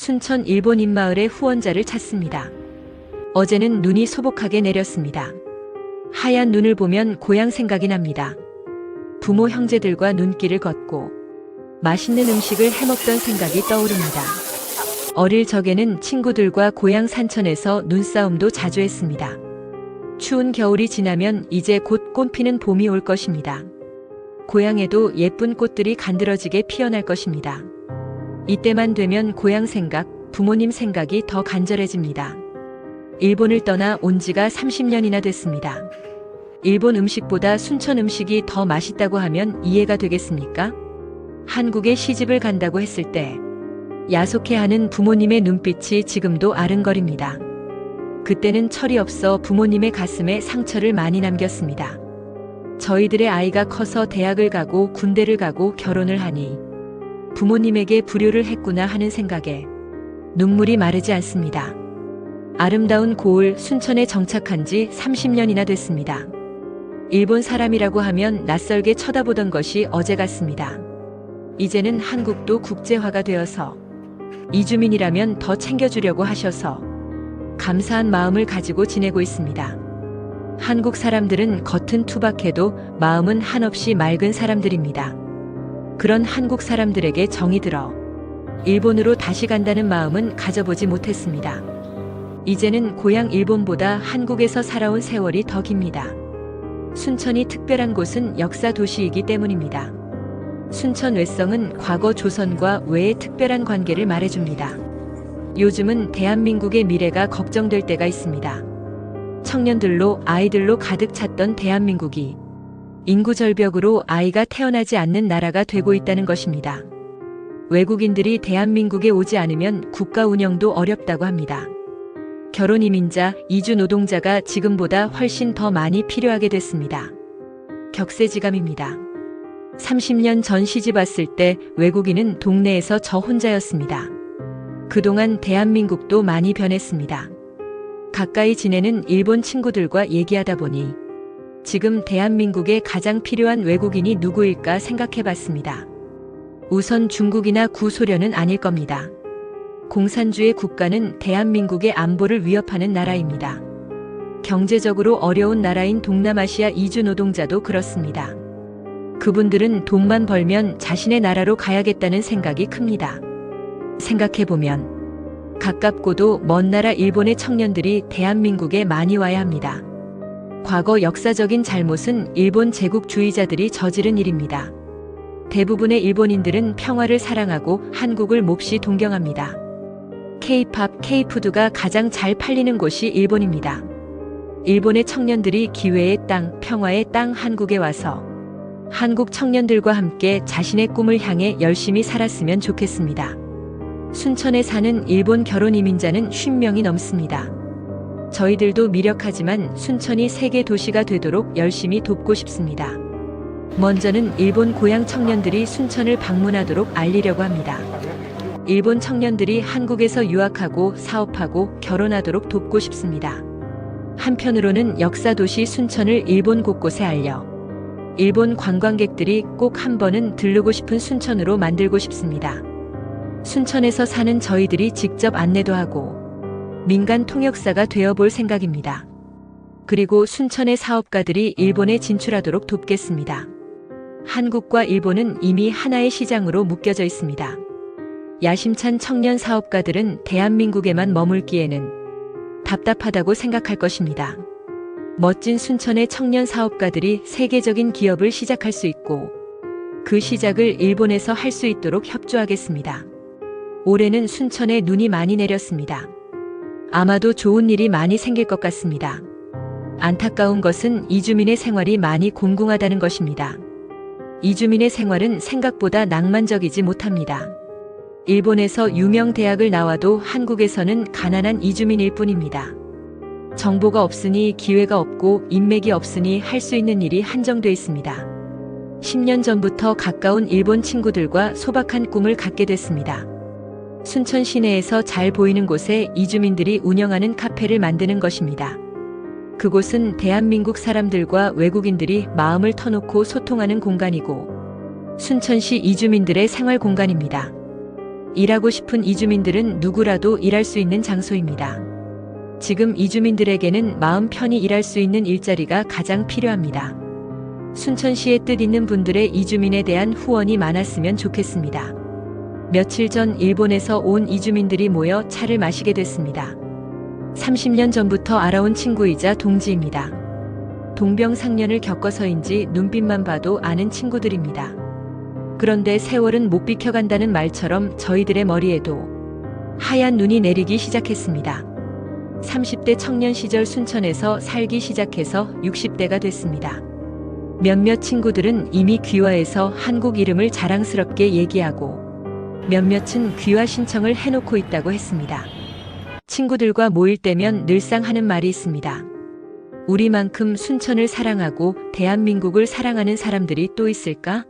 순천 일본 인마을의 후원자를 찾습니다. 어제는 눈이 소복하게 내렸습니다. 하얀 눈을 보면 고향 생각이 납니다. 부모 형제들과 눈길을 걷고 맛있는 음식을 해먹던 생각이 떠오릅니다. 어릴 적에는 친구들과 고향 산천에서 눈싸움도 자주 했습니다. 추운 겨울이 지나면 이제 곧 꽃피는 봄이 올 것입니다. 고향에도 예쁜 꽃들이 간드러지게 피어날 것입니다. 이때만 되면 고향 생각, 부모님 생각이 더 간절해집니다. 일본을 떠나 온 지가 30년이나 됐습니다. 일본 음식보다 순천 음식이 더 맛있다고 하면 이해가 되겠습니까? 한국에 시집을 간다고 했을 때 야속해하는 부모님의 눈빛이 지금도 아른거립니다. 그때는 철이 없어 부모님의 가슴에 상처를 많이 남겼습니다. 저희들의 아이가 커서 대학을 가고 군대를 가고 결혼을 하니 부모님에게 불효를 했구나 하는 생각에 눈물이 마르지 않습니다. 아름다운 고을 순천에 정착한 지 30년이나 됐습니다. 일본 사람이라고 하면 낯설게 쳐다보던 것이 어제 같습니다. 이제는 한국도 국제화가 되어서 이주민이라면 더 챙겨주려고 하셔서 감사한 마음을 가지고 지내고 있습니다. 한국 사람들은 겉은 투박해도 마음은 한없이 맑은 사람들입니다. 그런 한국 사람들에게 정이 들어 일본으로 다시 간다는 마음은 가져보지 못했습니다. 이제는 고향 일본보다 한국에서 살아온 세월이 더 깁니다. 순천이 특별한 곳은 역사 도시이기 때문입니다. 순천 외성은 과거 조선과 왜의 특별한 관계를 말해줍니다. 요즘은 대한민국의 미래가 걱정될 때가 있습니다. 청년들로 아이들로 가득 찼던 대한민국이 인구 절벽으로 아이가 태어나지 않는 나라가 되고 있다는 것입니다. 외국인들이 대한민국에 오지 않으면 국가 운영도 어렵다고 합니다. 결혼 이민자, 이주 노동자가 지금보다 훨씬 더 많이 필요하게 됐습니다. 격세지감입니다. 30년 전 시집 왔을 때 외국인은 동네에서 저 혼자였습니다. 그동안 대한민국도 많이 변했습니다. 가까이 지내는 일본 친구들과 얘기하다 보니 지금 대한민국에 가장 필요한 외국인이 누구일까 생각해봤습니다. 우선 중국이나 구소련은 아닐 겁니다. 공산주의 국가는 대한민국의 안보를 위협하는 나라입니다. 경제적으로 어려운 나라인 동남아시아 이주 노동자도 그렇습니다. 그분들은 돈만 벌면 자신의 나라로 가야겠다는 생각이 큽니다. 생각해보면 가깝고도 먼 나라 일본의 청년들이 대한민국에 많이 와야 합니다. 과거 역사적인 잘못은 일본 제국주의자들이 저지른 일입니다. 대부분의 일본인들은 평화를 사랑하고 한국을 몹시 동경합니다. K-팝, K-푸드가 가장 잘 팔리는 곳이 일본입니다. 일본의 청년들이 기회의 땅, 평화의 땅 한국에 와서 한국 청년들과 함께 자신의 꿈을 향해 열심히 살았으면 좋겠습니다. 순천에 사는 일본 결혼 이민자는 50명이 넘습니다. 저희들도 미력하지만 순천이 세계 도시가 되도록 열심히 돕고 싶습니다. 먼저는 일본 고향 청년들이 순천을 방문하도록 알리려고 합니다. 일본 청년들이 한국에서 유학하고 사업하고 결혼하도록 돕고 싶습니다. 한편으로는 역사 도시 순천을 일본 곳곳에 알려 일본 관광객들이 꼭 한 번은 들르고 싶은 순천으로 만들고 싶습니다. 순천에서 사는 저희들이 직접 안내도 하고 민간 통역사가 되어볼 생각입니다. 그리고 순천의 사업가들이 일본에 진출하도록 돕겠습니다. 한국과 일본은 이미 하나의 시장으로 묶여져 있습니다. 야심찬 청년 사업가들은 대한민국에만 머물기에는 답답하다고 생각할 것입니다. 멋진 순천의 청년 사업가들이 세계적인 기업을 시작할 수 있고 그 시작을 일본에서 할 수 있도록 협조하겠습니다. 올해는 순천에 눈이 많이 내렸습니다. 아마도 좋은 일이 많이 생길 것 같습니다. 안타까운 것은 이주민의 생활이 많이 공공하다는 것입니다. 이주민의 생활은 생각보다 낭만적이지 못합니다. 일본에서 유명 대학을 나와도 한국에서는 가난한 이주민일 뿐입니다. 정보가 없으니 기회가 없고 인맥이 없으니 할 수 있는 일이 한정돼 있습니다. 10년 전부터 가까운 일본 친구들과 소박한 꿈을 갖게 됐습니다. 순천 시내에서 잘 보이는 곳에 이주민들이 운영하는 카페를 만드는 것입니다. 그곳은 대한민국 사람들과 외국인들이 마음을 터놓고 소통하는 공간이고 순천시 이주민들의 생활 공간입니다. 일하고 싶은 이주민들은 누구라도 일할 수 있는 장소입니다. 지금 이주민들에게는 마음 편히 일할 수 있는 일자리가 가장 필요합니다. 순천시에 뜻 있는 분들의 이주민에 대한 후원이 많았으면 좋겠습니다. 며칠 전 일본에서 온 이주민들이 모여 차를 마시게 됐습니다. 30년 전부터 알아온 친구이자 동지입니다. 동병상련을 겪어서인지 눈빛만 봐도 아는 친구들입니다. 그런데 세월은 못 비켜간다는 말처럼 저희들의 머리에도 하얀 눈이 내리기 시작했습니다. 30대 청년 시절 순천에서 살기 시작해서 60대가 됐습니다. 몇몇 친구들은 이미 귀화해서 한국 이름을 자랑스럽게 얘기하고 몇몇은 귀화 신청을 해놓고 있다고 했습니다. 친구들과 모일 때면 늘상 하는 말이 있습니다. 우리만큼 순천을 사랑하고 대한민국을 사랑하는 사람들이 또 있을까?